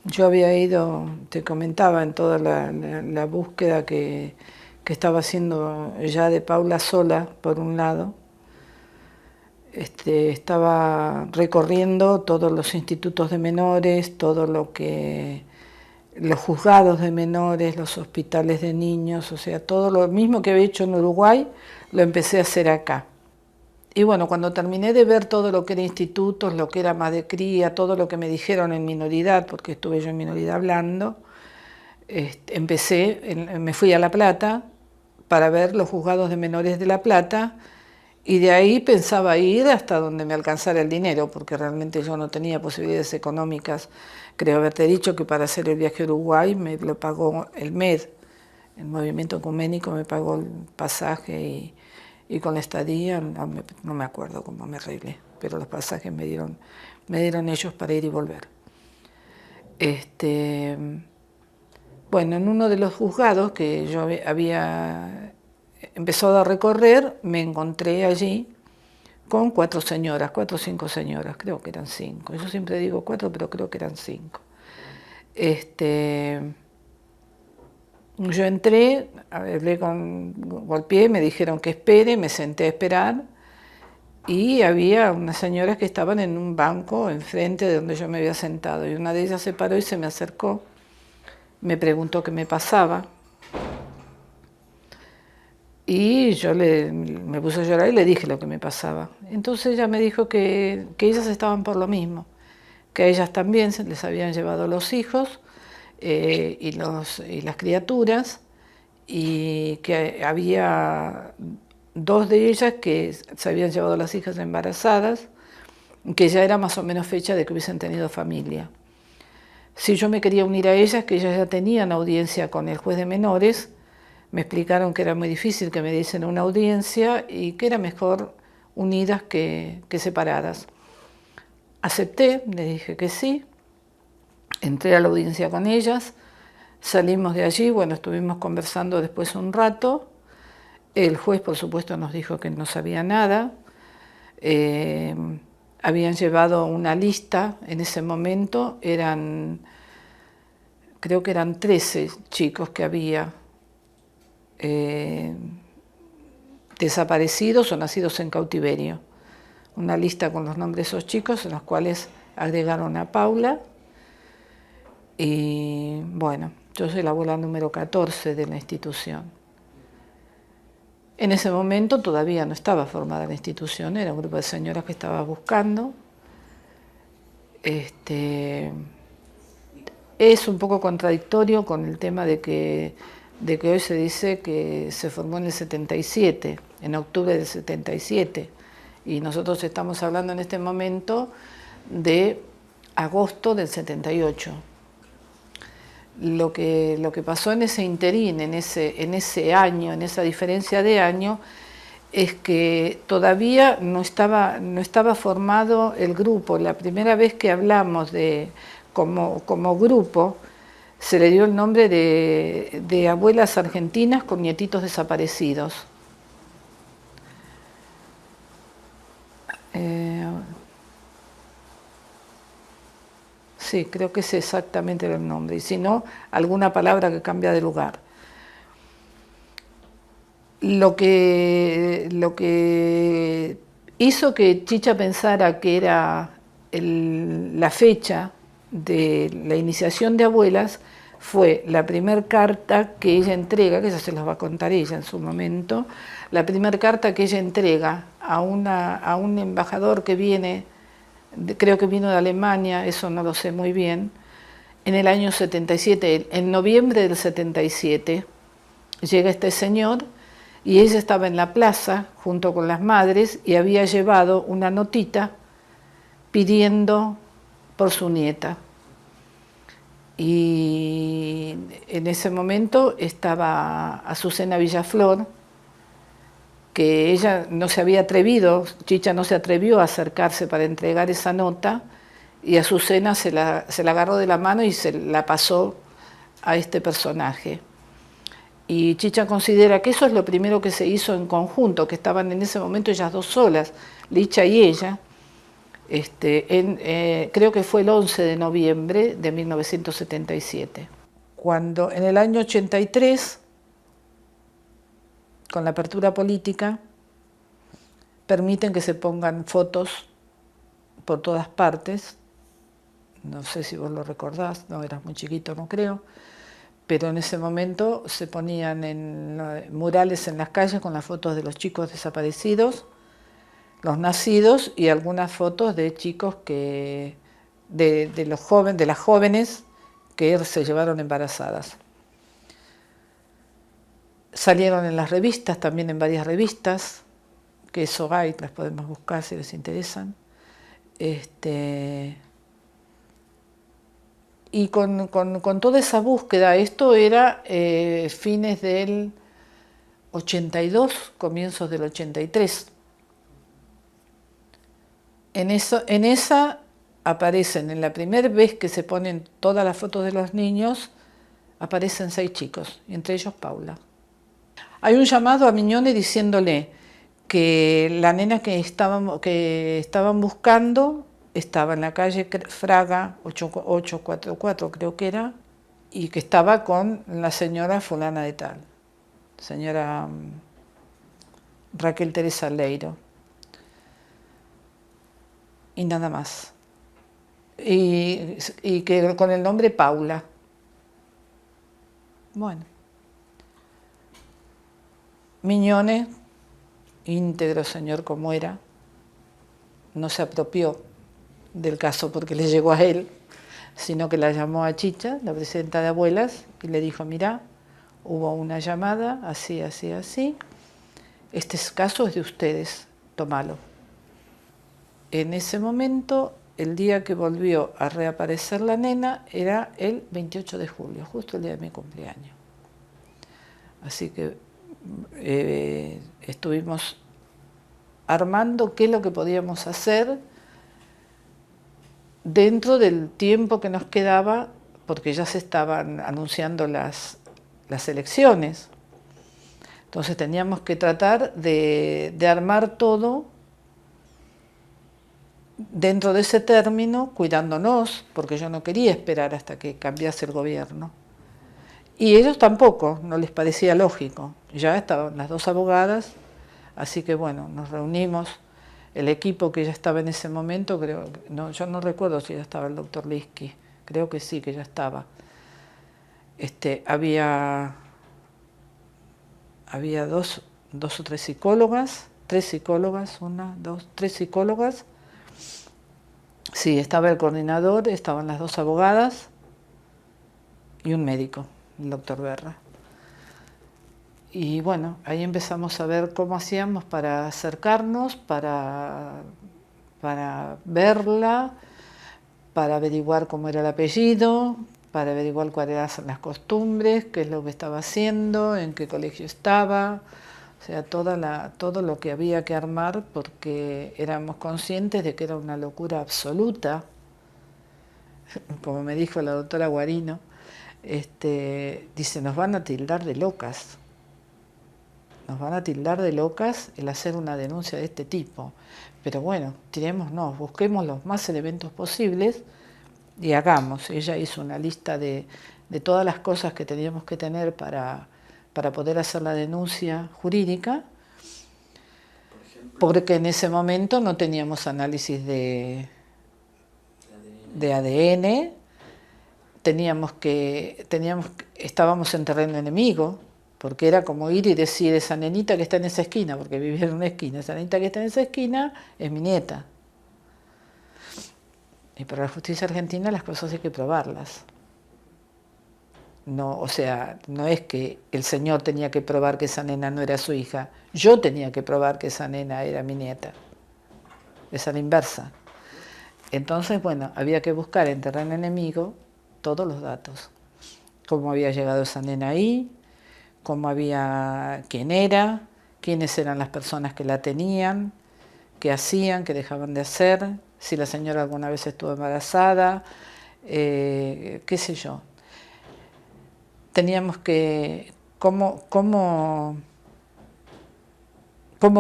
Yo había ido, te comentaba, en toda la búsqueda que estaba haciendo ya de Paula sola, por un lado. Estaba recorriendo todos los institutos de menores, todo lo que los juzgados de menores, los hospitales de niños, o sea, todo lo mismo que había hecho en Uruguay, lo empecé a hacer acá. Y bueno, cuando terminé de ver todo lo que era institutos, lo que era más de cría, todo lo que me dijeron en minoridad, porque estuve yo en minoridad hablando, me fui a La Plata para ver los juzgados de menores de La Plata y de ahí pensaba ir hasta donde me alcanzara el dinero, porque realmente yo no tenía posibilidades económicas. Creo haberte dicho que para hacer el viaje a Uruguay me lo pagó el MED, el Movimiento Ecuménico me pagó el pasaje y con la estadía, no me acuerdo cómo me arreglé, pero los pasajes me dieron ellos para ir y volver. Bueno, en uno de los juzgados que yo había empezado a recorrer, me encontré allí con 4 o 5 señoras, creo que eran 5. Yo siempre digo 4, pero creo que eran 5. Yo entré, golpeé, me dijeron que espere, me senté a esperar y había unas señoras que estaban en un banco enfrente de donde yo me había sentado y una de ellas se paró y se me acercó, me preguntó qué me pasaba y yo me puse a llorar y le dije lo que me pasaba. Entonces ella me dijo que ellas estaban por lo mismo, que a ellas también se les habían llevado los hijos y las criaturas, y que había 2 de ellas que se habían llevado las hijas embarazadas, que ya era más o menos fecha de que hubiesen tenido familia. Si yo me quería unir a ellas, que ellas ya tenían audiencia con el juez de menores, me explicaron que era muy difícil que me diesen una audiencia y que era mejor unidas que separadas. Acepté, le dije que sí, entré a la audiencia con ellas, salimos de allí, bueno, estuvimos conversando después un rato, el juez por supuesto nos dijo que no sabía nada, habían llevado una lista en ese momento, creo que eran 13 chicos que había desaparecidos o nacidos en cautiverio. Una lista con los nombres de esos chicos, en los cuales agregaron a Paula. Y bueno, yo soy la abuela número 14 de la institución. En ese momento todavía no estaba formada la institución, era un grupo de señoras que estaba buscando. Es un poco contradictorio con el tema de que hoy se dice que se formó en el 77, en octubre del 77, y nosotros estamos hablando en este momento de agosto del 78. Lo que pasó en ese interín, en ese año, en esa diferencia de año, es que todavía no estaba formado el grupo. La primera vez que hablamos como grupo, se le dio el nombre de abuelas argentinas con nietitos desaparecidos. Sí, creo que ese exactamente era el nombre, y si no, alguna palabra que cambia de lugar. Lo que hizo que Chicha pensara que era la fecha de la iniciación de abuelas fue la primera carta que ella entrega, que ya se los va a contar ella en su momento, la primera carta que ella entrega a un embajador que viene, creo que vino de Alemania, eso no lo sé muy bien, en el año 77, en noviembre del 77, llega este señor y ella estaba en la plaza junto con las madres y había llevado una notita pidiendo por su nieta. Y en ese momento estaba Azucena Villaflor, que ella no se había atrevido, Chicha no se atrevió a acercarse para entregar esa nota, y Azucena se la agarró de la mano y se la pasó a este personaje. Y Chicha considera que eso es lo primero que se hizo en conjunto, que estaban en ese momento ellas 2 solas, Licha y ella, creo que fue el 11 de noviembre de 1977. Cuando en el año 83, con la apertura política, permiten que se pongan fotos por todas partes. No sé si vos lo recordás, no eras muy chiquito, no creo, pero en ese momento se ponían murales en las calles con las fotos de los chicos desaparecidos, los nacidos y algunas fotos de chicos de las jóvenes que se llevaron embarazadas. Salieron en las revistas, también en varias revistas, que eso hay, las podemos buscar si les interesan. Y con toda esa búsqueda, esto era fines del 82, comienzos del 83. En esa aparecen, en la primera vez que se ponen todas las fotos de los niños, aparecen 6 chicos, y entre ellos Paula. Hay un llamado a Mignone diciéndole que la nena que estaban buscando estaba en la calle Fraga 844, creo que era, y que estaba con la señora fulana de tal, señora Raquel Teresa Leiro. Y nada más. Y que con el nombre Paula. Bueno. Mignone, íntegro señor como era, no se apropió del caso porque le llegó a él, sino que la llamó a Chicha, la presidenta de abuelas, y le dijo, mirá, hubo una llamada, así, así, así, este caso es de ustedes, tómalo. En ese momento, el día que volvió a reaparecer la nena era el 28 de julio, justo el día de mi cumpleaños. Así que estuvimos armando qué es lo que podíamos hacer dentro del tiempo que nos quedaba, porque ya se estaban anunciando las elecciones. Entonces teníamos que tratar de armar todo dentro de ese término, cuidándonos, porque yo no quería esperar hasta que cambiase el gobierno. Y ellos tampoco, no les parecía lógico. Ya estaban las 2 abogadas, así que bueno, nos reunimos, el equipo que ya estaba en ese momento, yo no recuerdo si ya estaba el doctor Liski, creo que sí, que ya estaba. Había 2 o 3 psicólogas, 3 psicólogas, 1, 2, 3 psicólogas. Sí, estaba el coordinador, estaban las 2 abogadas y un médico, el doctor Berra. Y bueno, ahí empezamos a ver cómo hacíamos para acercarnos, para verla, para averiguar cómo era el apellido, para averiguar cuáles eran las costumbres, qué es lo que estaba haciendo, en qué colegio estaba, o sea, todo lo que había que armar, porque éramos conscientes de que era una locura absoluta, como me dijo la doctora Guarino, dice, nos van a tildar de locas. Nos van a tildar de locas el hacer una denuncia de este tipo. Pero bueno, tirémonos, busquemos los más elementos posibles y hagamos. Ella hizo una lista de todas las cosas que teníamos que tener para poder hacer la denuncia jurídica, porque en ese momento no teníamos análisis de ADN, estábamos en terreno enemigo, porque era como ir y decir, esa nenita que está en esa esquina, porque vivía en una esquina, esa nenita que está en esa esquina es mi nieta. Y para la justicia argentina las cosas hay que probarlas. No, o sea, no es que el señor tenía que probar que esa nena no era su hija, yo tenía que probar que esa nena era mi nieta. Es a la inversa. Entonces, bueno, había que buscar en terreno enemigo todos los datos. Cómo había llegado esa nena ahí, quién era, quiénes eran las personas que la tenían, qué hacían, qué dejaban de hacer, si la señora alguna vez estuvo embarazada, qué sé yo. Teníamos que, cómo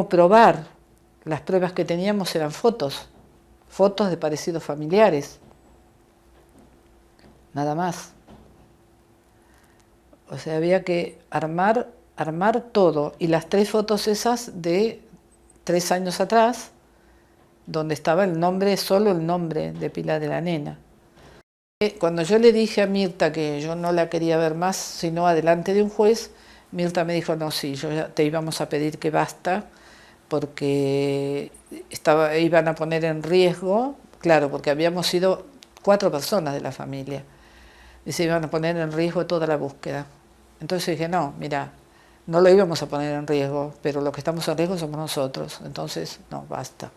probar, las pruebas que teníamos eran fotos, fotos de parecidos familiares, nada más. O sea, había que armar todo, y las 3 fotos esas de 3 años atrás, donde estaba el nombre, solo el nombre de pila de la nena. Cuando yo le dije a Mirta que yo no la quería ver más, sino adelante de un juez, Mirta me dijo, no, sí, yo ya te íbamos a pedir que basta, porque iban a poner en riesgo, claro, porque habíamos sido 4 personas de la familia, y se iban a poner en riesgo toda la búsqueda. Entonces dije, no, mira, no lo íbamos a poner en riesgo, pero los que estamos en riesgo somos nosotros, entonces no, basta.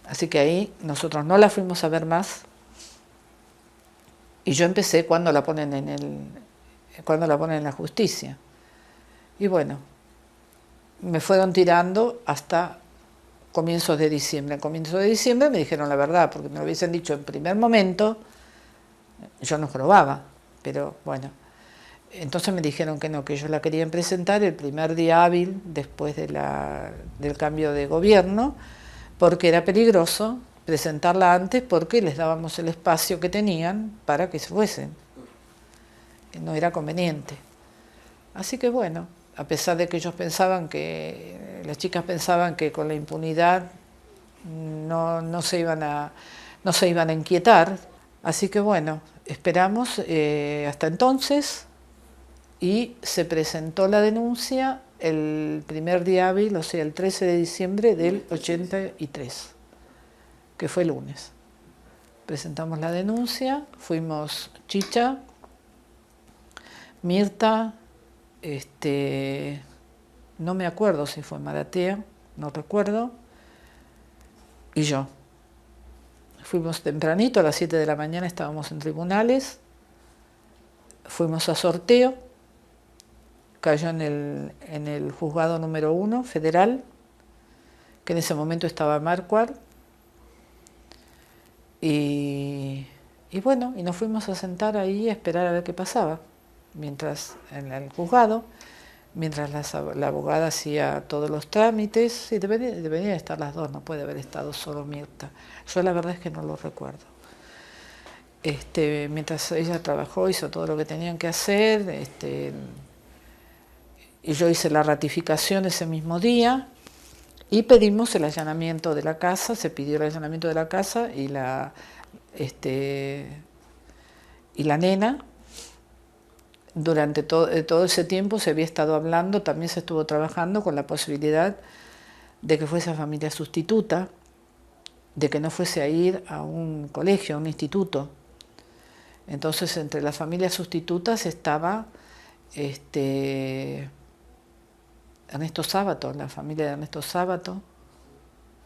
Así que ahí nosotros no la fuimos a ver más, y yo empecé cuando la ponen en la justicia. Y bueno, me fueron tirando hasta comienzos de diciembre. En comienzos de diciembre me dijeron la verdad, porque me lo hubiesen dicho en primer momento, yo no probaba, pero bueno. Entonces me dijeron que no, que ellos la querían presentar el primer día hábil después del cambio de gobierno, porque era peligroso presentarla antes, porque les dábamos el espacio que tenían para que se fuesen. No era conveniente. Así que bueno, a pesar de que ellos pensaban que, las chicas pensaban que con la impunidad no se iban a inquietar, así que bueno, esperamos hasta entonces, y se presentó la denuncia el primer día hábil, o sea, el 13 de diciembre del 83, que fue lunes. Presentamos la denuncia, fuimos Chicha, Mirta, no me acuerdo si fue Maratea, no recuerdo, y yo. Fuimos tempranito, a las 7 de la mañana estábamos en tribunales, fuimos a sorteo, cayó en el juzgado número 1 federal, que en ese momento estaba Marquardt, y bueno, y nos fuimos a sentar ahí a esperar a ver qué pasaba, mientras en el juzgado, mientras la abogada hacía todos los trámites, y deberían estar las dos, no puede haber estado solo Mirta. Yo la verdad es que no lo recuerdo. Mientras ella trabajó, hizo todo lo que tenían que hacer, y yo hice la ratificación ese mismo día, y pedimos el allanamiento de la casa, se pidió el allanamiento de la casa, y la nena. Durante todo ese tiempo se había estado hablando, también se estuvo trabajando con la posibilidad de que fuese familia sustituta, de que no fuese a ir a un colegio, a un instituto. Entonces, entre las familias sustitutas estaba Ernesto Sábato, la familia de Ernesto Sábato,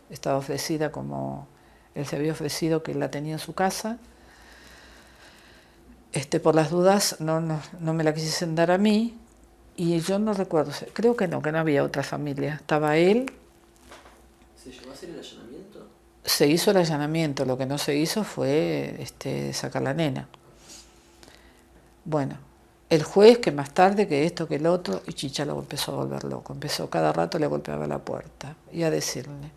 estaba ofrecida como él se había ofrecido, que él la tenía en su casa. Por las dudas no me la quisiesen dar a mí, y yo no recuerdo, creo que no había otra familia, estaba él. ¿Se llegó a hacer el allanamiento? Se hizo el allanamiento, lo que no se hizo fue sacar la nena. Bueno, el juez, que más tarde, que esto, que el otro, y Chicha lo empezó a volver loco, empezó cada rato, le golpeaba la puerta, y a decirle,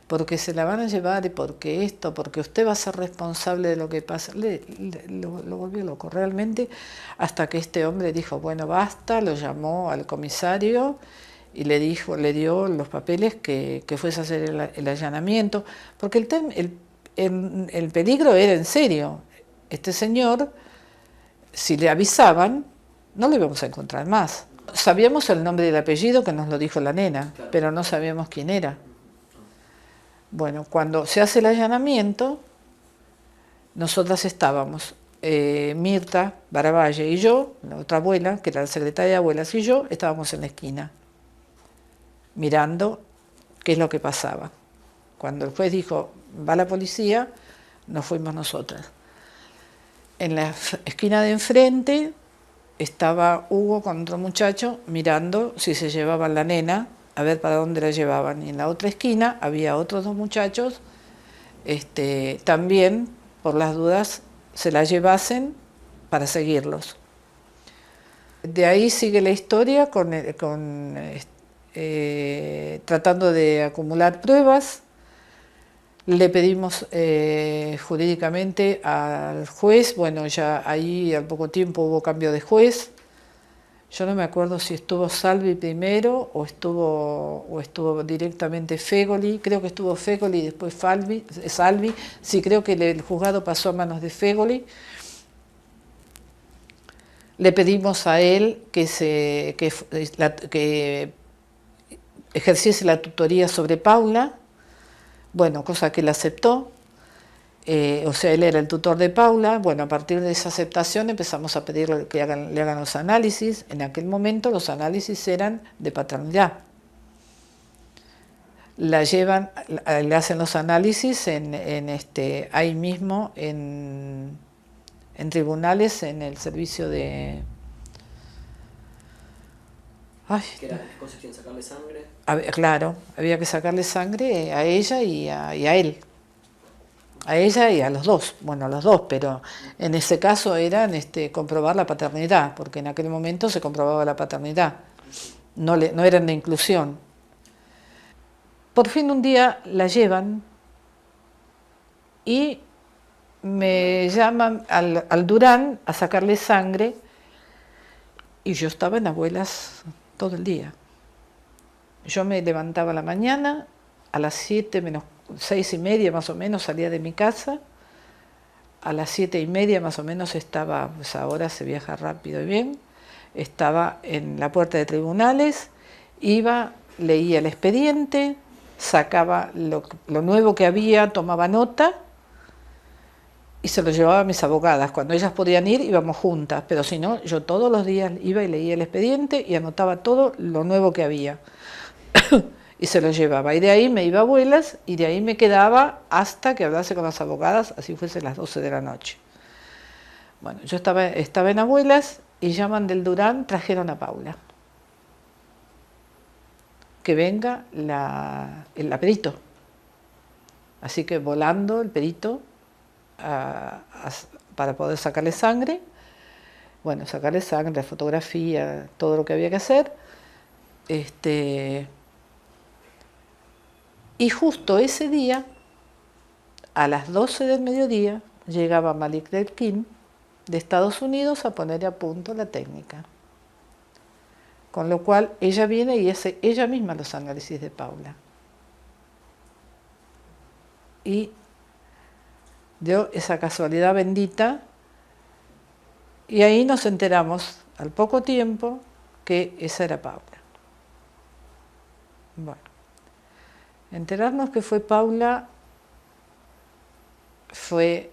porque se la van a llevar, y porque esto, porque usted va a ser responsable de lo que pasa. Lo volvió loco realmente, hasta que este hombre dijo, bueno, basta, lo llamó al comisario y le dio los papeles que fuese a hacer el allanamiento, porque el peligro era en serio. Este señor, si le avisaban, no lo íbamos a encontrar más. Sabíamos el nombre y el apellido, que nos lo dijo la nena, claro, pero no sabíamos quién era. Bueno, cuando se hace el allanamiento, nosotras estábamos, Mirta Baravalle y yo, la otra abuela, que era la secretaria de abuelas, y yo, estábamos en la esquina, mirando qué es lo que pasaba. Cuando el juez dijo, va la policía, nos fuimos nosotras. En la esquina de enfrente estaba Hugo con otro muchacho mirando si se llevaban la nena, a ver para dónde la llevaban. Y en la otra esquina había otros 2 muchachos, también, por las dudas, se la llevasen para seguirlos. De ahí sigue la historia tratando de acumular pruebas. Le pedimos jurídicamente al juez, bueno, ya ahí al poco tiempo hubo cambio de juez. Yo no me acuerdo si estuvo Salvi primero o estuvo directamente Fegoli. Creo que estuvo Fegoli y después Salvi. Sí, creo que el juzgado pasó a manos de Fegoli. Le pedimos a él que ejerciese la tutoría sobre Paula. Bueno, cosa que él aceptó. O sea, él era el tutor de Paula. Bueno, a partir de esa aceptación empezamos a pedirle que le hagan los análisis. En aquel momento los análisis eran de paternidad. La llevan, le hacen los análisis ahí mismo en tribunales, en el servicio de... Ay, ¿Qué era? ¿Qué consistía en sacarle sangre? Claro, había que sacarle sangre a ella y a él. A ella y a los dos, bueno, a los dos, pero en ese caso eran comprobar la paternidad, porque en aquel momento se comprobaba la paternidad, no eran de inclusión. Por fin un día la llevan y me llaman al Durán a sacarle sangre y yo estaba en Abuelas todo el día. Yo me levantaba a la mañana, a las 7 menos 6:30 más o menos salía de mi casa, a las 7:30 más o menos estaba, pues ahora se viaja rápido y bien, estaba en la puerta de tribunales, iba, leía el expediente, sacaba lo nuevo que había, tomaba nota y se lo llevaba a mis abogadas. Cuando ellas podían ir íbamos juntas, pero si no, yo todos los días iba y leía el expediente y anotaba todo lo nuevo que había. Y se lo llevaba. Y de ahí me iba a Abuelas y de ahí me quedaba hasta que hablase con las abogadas, así fuese las 12 de la noche. Bueno, yo estaba en Abuelas y llaman del Durán, trajeron a Paula. Que venga el perito. Así que volando el perito para poder sacarle sangre. Bueno, sacarle sangre, la fotografía, todo lo que había que hacer. Y justo ese día, a las 12 del mediodía, llegaba Malik Delkin de Estados Unidos a poner a punto la técnica. Con lo cual ella viene y hace ella misma los análisis de Paula. Y dio esa casualidad bendita y ahí nos enteramos al poco tiempo que esa era Paula. Bueno. Enterarnos que fue Paula fue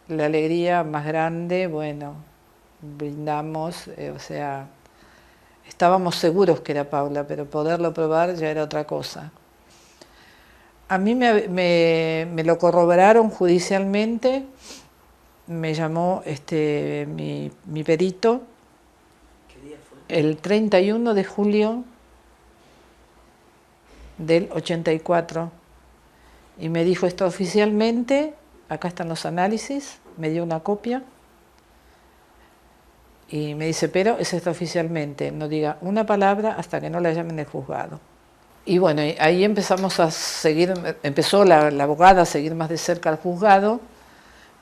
la alegría más grande, bueno, brindamos, o sea, estábamos seguros que era Paula, pero poderlo probar ya era otra cosa. A mí me lo corroboraron judicialmente, me llamó mi perito. ¿Qué día fue? El 31 de julio del 84 y me dijo esto oficialmente, acá están los análisis, me dio una copia y me dice, pero es esto oficialmente, no diga una palabra hasta que no la llamen del juzgado. Y bueno, ahí empezamos a seguir, empezó la abogada a seguir más de cerca al juzgado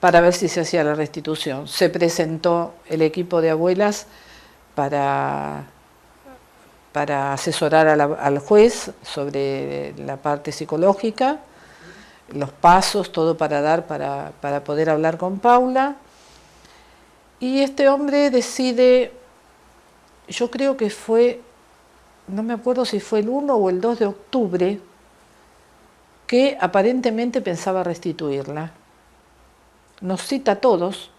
para ver si se hacía la restitución. Se presentó el equipo de Abuelas para asesorar al juez sobre la parte psicológica, los pasos, todo para dar para poder hablar con Paula. Y este hombre decide, yo creo que fue, no me acuerdo si fue el 1 o el 2 de octubre, que aparentemente pensaba restituirla. Nos cita a todos,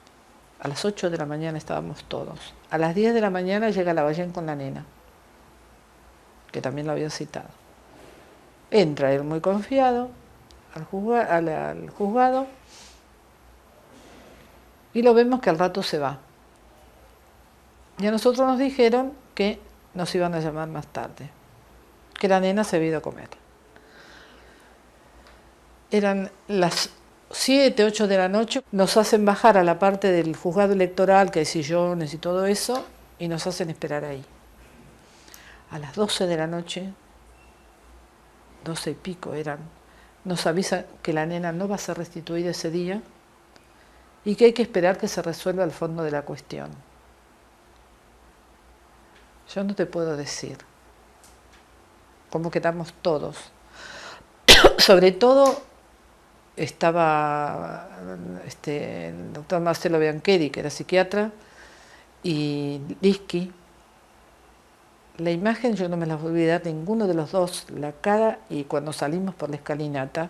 a las 8 de la mañana estábamos todos. A las 10 de la mañana llega Lavallén con la nena, que también lo había citado. Entra él muy confiado al juzgado y lo vemos que al rato se va. Y a nosotros nos dijeron que nos iban a llamar más tarde, que la nena se había ido a comer. Eran las 7, 8 de la noche, nos hacen bajar a la parte del juzgado electoral, que hay sillones y todo eso, y nos hacen esperar ahí. A las 12 de la noche, 12 y pico eran, nos avisa que la nena no va a ser restituida ese día y que hay que esperar que se resuelva el fondo de la cuestión. Yo no te puedo decir cómo quedamos todos. Sobre todo estaba el doctor Marcelo Biancheri, que era psiquiatra, y Liski. La imagen yo no me la voy a olvidar, ninguno de los dos, la cara, y cuando salimos por la escalinata,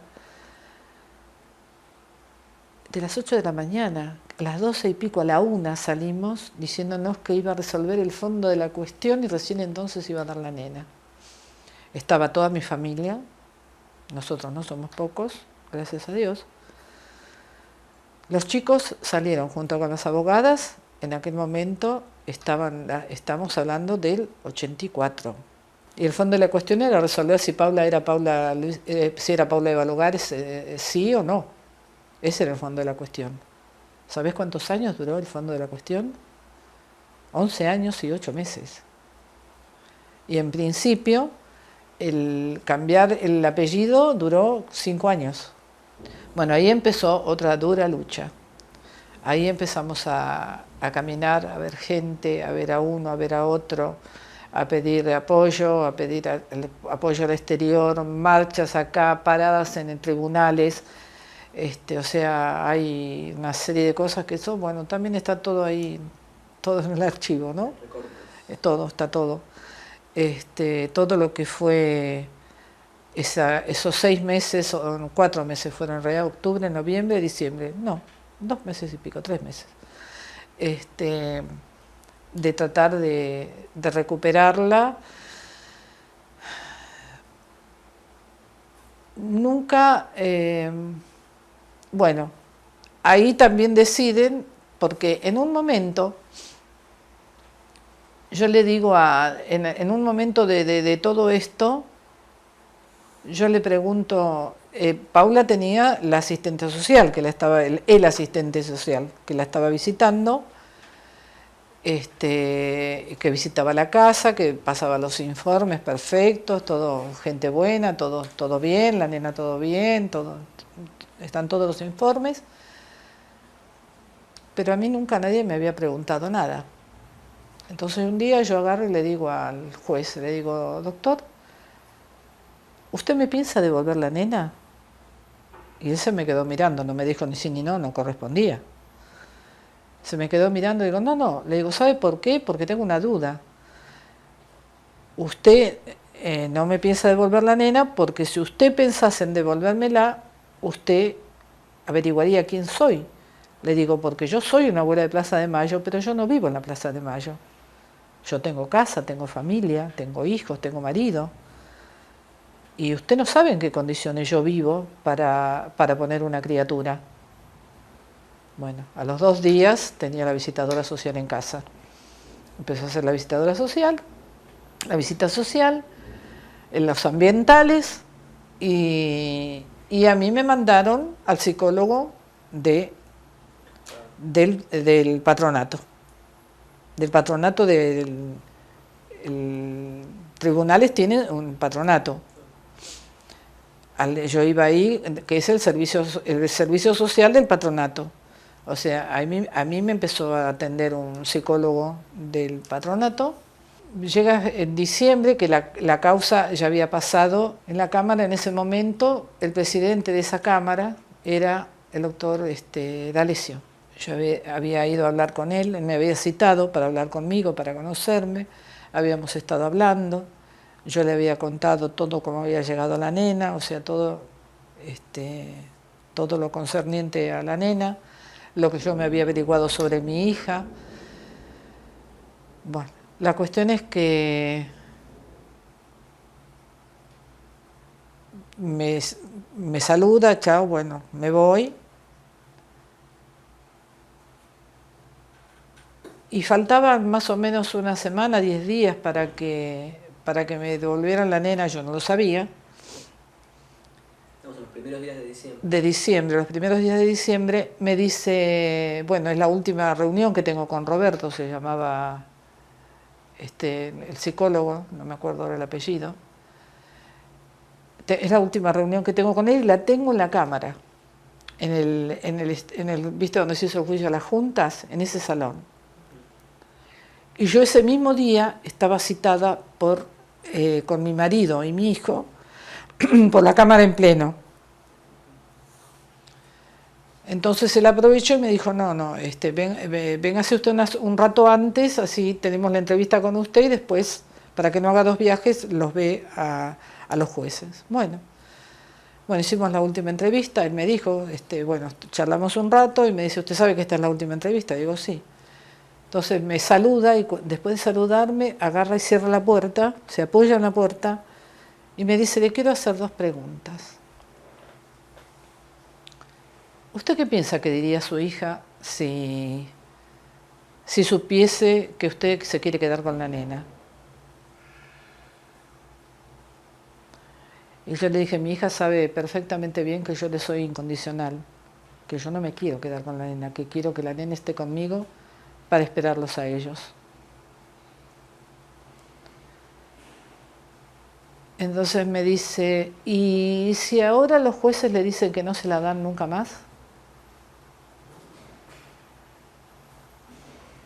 de las 8 de la mañana, a las 12 y pico, a la 1 salimos diciéndonos que iba a resolver el fondo de la cuestión y recién entonces iba a dar la nena. Estaba toda mi familia, nosotros no somos pocos, gracias a Dios. Los chicos salieron junto con las abogadas, en aquel momento estamos hablando del 84. Y el fondo de la cuestión era resolver si si era Paula Eva Lugares, sí o no. Ese era el fondo de la cuestión. ¿Sabés cuántos años duró el fondo de la cuestión? 11 años y 8 meses. Y en principio, el cambiar el apellido duró 5 años. Bueno, ahí empezó otra dura lucha. Ahí empezamos a caminar, a ver gente, a ver a uno, a ver a otro, a pedir apoyo, a pedir apoyo al exterior, marchas acá, paradas en tribunales. O sea, hay una serie de cosas que eso, bueno, también está todo ahí, todo en el archivo, ¿no? Todo, está todo. Todo lo que fue esos 6 meses, o 4 meses fueron en realidad, octubre, noviembre, diciembre, no, 2 meses y pico, 3 meses. De tratar de recuperarla. Nunca, bueno, ahí también deciden, porque en un momento, yo le digo en un momento de todo esto, yo le pregunto, Paula tenía la asistente social, que el asistente social, que la estaba visitando, que visitaba la casa, que pasaba los informes perfectos, todo gente buena, todo bien, la nena todo bien, están todos los informes, pero a mí nunca nadie me había preguntado nada. Entonces un día yo agarro y le digo al juez, le digo, doctor, ¿usted me piensa devolver la nena? Y él se me quedó mirando, no me dijo ni sí ni no, no correspondía. Se me quedó mirando y digo, no, le digo, ¿sabe por qué? Porque tengo una duda. Usted no me piensa devolver la nena porque si usted pensase en devolvérmela, usted averiguaría quién soy. Le digo, porque yo soy una abuela de Plaza de Mayo, pero yo no vivo en la Plaza de Mayo. Yo tengo casa, tengo familia, tengo hijos, tengo marido. Y usted no sabe en qué condiciones yo vivo para poner una criatura. Bueno, a los 2 días tenía la visitadora social en casa. Empezó a hacer la visitadora social, la visita social, en los ambientales, y a mí me mandaron al psicólogo del patronato. Del patronato tribunales tienen un patronato. Yo iba ahí, que es el servicio social del patronato. O sea, a mí me empezó a atender un psicólogo del patronato. Llega en diciembre, que la causa ya había pasado en la Cámara. En ese momento, el presidente de esa Cámara era el doctor D'Alessio. Yo había ido a hablar con él me había citado para hablar conmigo, para conocerme. Habíamos estado hablando. Yo le había contado todo cómo había llegado la nena, o sea, todo lo concerniente a la nena, lo que yo me había averiguado sobre mi hija. Bueno, la cuestión es que me saluda, chao, bueno, me voy. Y faltaban más o menos una semana, 10 días para que me devolvieran la nena, yo no lo sabía. Estamos en los primeros días de diciembre. De diciembre, los primeros días de diciembre, me dice, bueno, es la última reunión que tengo con Roberto, se llamaba el psicólogo, no me acuerdo ahora el apellido. es la última reunión que tengo con él y la tengo en la cámara, ¿viste donde se hizo el juicio a las juntas? En ese salón. Y yo ese mismo día estaba citada con mi marido y mi hijo por la cámara en pleno. Entonces él aprovechó y me dijo, véngase usted un rato antes, así tenemos la entrevista con usted y después, para que no haga 2 viajes, los ve a los jueces. Bueno, hicimos la última entrevista, él me dijo, charlamos un rato y me dice, ¿usted sabe que esta es la última entrevista? Digo, sí. Entonces me saluda y después de saludarme agarra y cierra la puerta, se apoya en la puerta y me dice, le quiero hacer 2 preguntas. ¿Usted qué piensa que diría su hija si supiese que usted se quiere quedar con la nena? Y yo le dije, mi hija sabe perfectamente bien que yo le soy incondicional, que yo no me quiero quedar con la nena, que quiero que la nena esté conmigo para esperarlos a ellos. Entonces me dice, ¿y si ahora los jueces le dicen que no se la dan nunca más?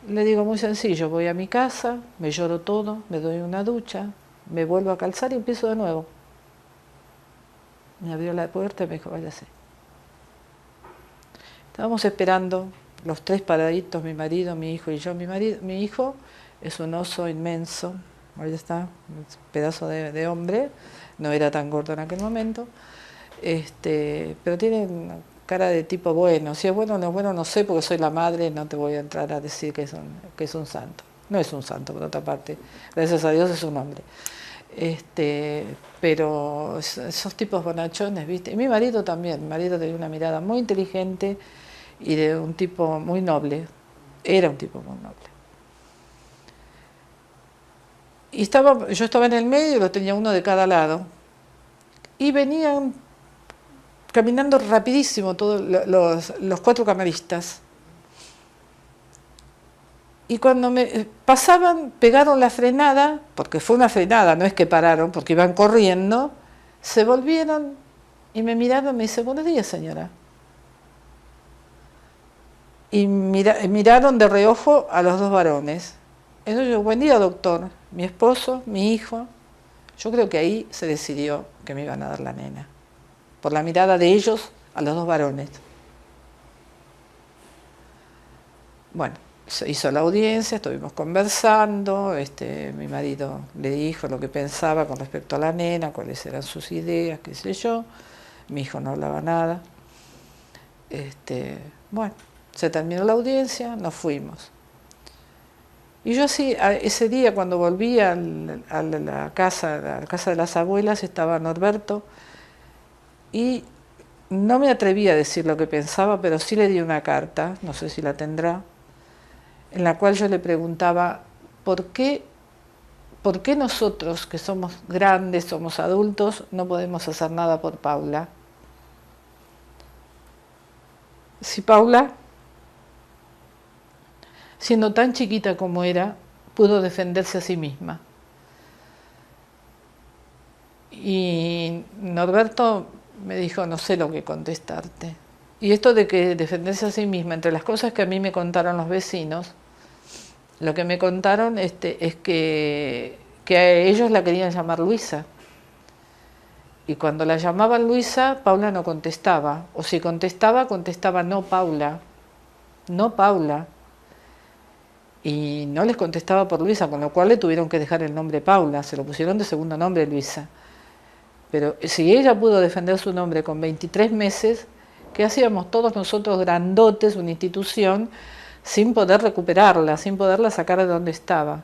Le digo, muy sencillo, voy a mi casa, me lloro todo, me doy una ducha, me vuelvo a calzar y empiezo de nuevo. Me abrió la puerta y me dijo, váyase. Estábamos esperando, los 3 paraditos, mi marido, mi hijo y yo. Mi hijo es un oso inmenso, ahí está, un pedazo de hombre, no era tan gordo en aquel momento, pero tiene una cara de tipo bueno. Si es bueno o no es bueno, no sé, porque soy la madre, no te voy a entrar a decir que es un santo. No es un santo, por otra parte, gracias a Dios es un hombre. Pero esos tipos bonachones, ¿viste? Y mi marido también, mi marido tenía una mirada muy inteligente y de un tipo muy noble, era un tipo muy noble. Y yo estaba en el medio y lo tenía uno de cada lado. Y venían caminando rapidísimo todos los 4 camaristas. Y cuando me pasaban, pegaron la frenada, porque fue una frenada, no es que pararon, porque iban corriendo, se volvieron y me miraron y me dice, buenos días, señora. Y miraron de reojo a los 2 varones. Entonces yo, buen día, doctor, mi esposo, mi hijo. Yo creo que ahí se decidió que me iban a dar la nena, por la mirada de ellos a los 2 varones. Bueno, se hizo la audiencia, estuvimos conversando, mi marido le dijo lo que pensaba con respecto a la nena, cuáles eran sus ideas, qué sé yo. Mi hijo no hablaba nada. Bueno, se terminó la audiencia, nos fuimos. Y yo así, ese día cuando volví a la casa de las abuelas, estaba Norberto, y no me atreví a decir lo que pensaba, pero sí le di una carta, no sé si la tendrá, en la cual yo le preguntaba, ¿por qué nosotros, que somos grandes, somos adultos, no podemos hacer nada por Paula? Si Paula, siendo tan chiquita como era, pudo defenderse a sí misma. Y Norberto me dijo, no sé lo que contestarte. Y esto de que defenderse a sí misma, entre las cosas que a mí me contaron los vecinos, lo que me contaron es que a ellos la querían llamar Luisa. Y cuando la llamaban Luisa, Paula no contestaba. O si contestaba no Paula. No Paula. Y no les contestaba por Luisa, con lo cual le tuvieron que dejar el nombre Paula. Se lo pusieron de segundo nombre Luisa. Pero si ella pudo defender su nombre con 23 meses, ¿qué hacíamos todos nosotros grandotes, una institución, sin poder recuperarla, sin poderla sacar de donde estaba?